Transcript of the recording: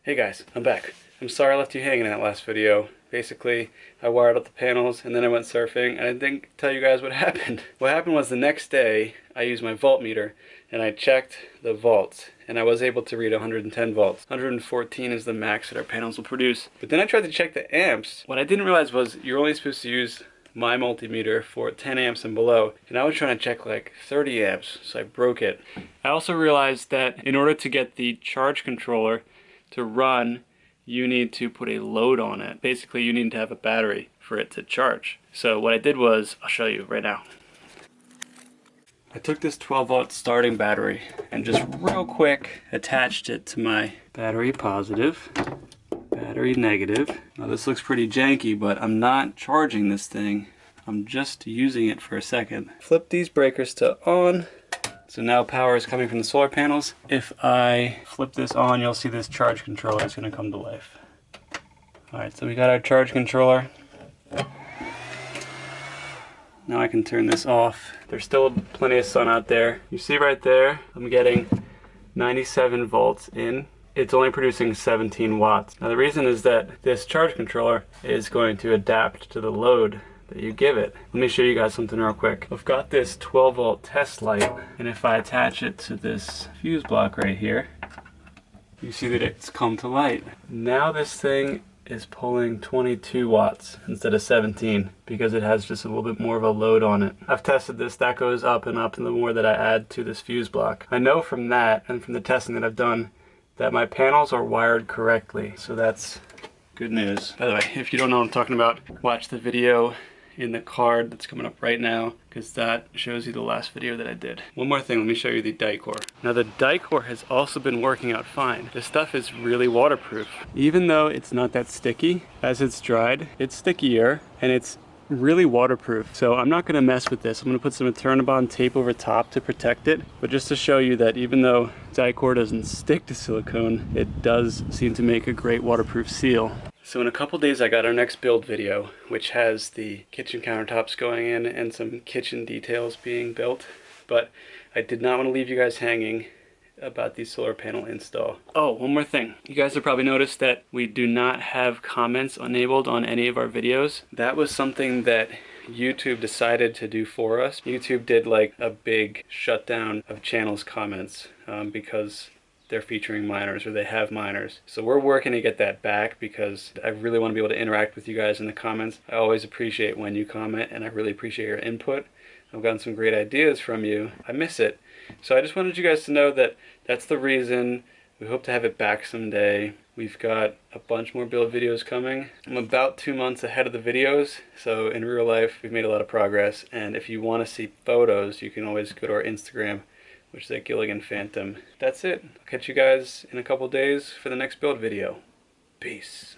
Hey guys, I'm back. I'm sorry I left you hanging in that last video. Basically, I wired up the panels and then I went surfing and I didn't tell you guys what happened. What happened was the next day I used my voltmeter and I checked the volts and I was able to read 110 volts. 114 is the max that our panels will produce. But then I tried to check the amps. What I didn't realize was you're only supposed to use my multimeter for 10 amps and below, and I was trying to check like 30 amps, so I broke it. I also realized that in order to get the charge controller to run, you need to put a load on it. Basically, you need to have a battery for it to charge. So what I did was, I'll show you right now. I took this 12 volt starting battery and just real quick attached it to my battery positive, battery negative. Now this looks pretty janky, but I'm not charging this thing. I'm just using it for a second. Flip these breakers to on. So now power is coming from the solar panels. If I flip this on, you'll see this charge controller is going to come to life. Alright, so we got our charge controller. Now I can turn this off. There's still plenty of sun out there. You see right there, I'm getting 97 volts in. It's only producing 17 watts. Now the reason is that this charge controller is going to adapt to the load that you give it. Let me show you guys something real quick. I've got this 12 volt test light, and if I attach it to this fuse block right here, you see that it's come to light. Now this thing is pulling 22 watts instead of 17 because it has just a little bit more of a load on it. I've tested this, that goes up and up, and the more that I add to this fuse block. I know from that and from the testing that I've done that my panels are wired correctly, so that's good news. By the way, if you don't know what I'm talking about, watch the video in the card that's coming up right now, because that shows you the last video that I did. One more thing, let me show you the Dicor. Now the Dicor has also been working out fine. This stuff is really waterproof. Even though it's not that sticky, as it's dried, it's stickier and it's really waterproof. So I'm not gonna mess with this. I'm gonna put some Eternabond tape over top to protect it, but just to show you that even though Dicor doesn't stick to silicone, it does seem to make a great waterproof seal. So in a couple days I got our next build video, which has the kitchen countertops going in and some kitchen details being built, but I did not want to leave you guys hanging about the solar panel install. Oh, one more thing. You guys have probably noticed that we do not have comments enabled on any of our videos. That was something that YouTube decided to do for us. YouTube did like a big shutdown of channels comments because they're featuring minors, or they have minors. So we're working to get that back because I really want to be able to interact with you guys in the comments. I always appreciate when you comment and I really appreciate your input. I've gotten some great ideas from you. I miss it. So I just wanted you guys to know that that's the reason. We hope to have it back someday. We've got a bunch more build videos coming. I'm about 2 months ahead of the videos, so in real life we've made a lot of progress, and if you want to see photos you can always go to our Instagram, which is at Gilligan Phantom. That's it. I'll catch you guys in a couple days for the next build video. Peace.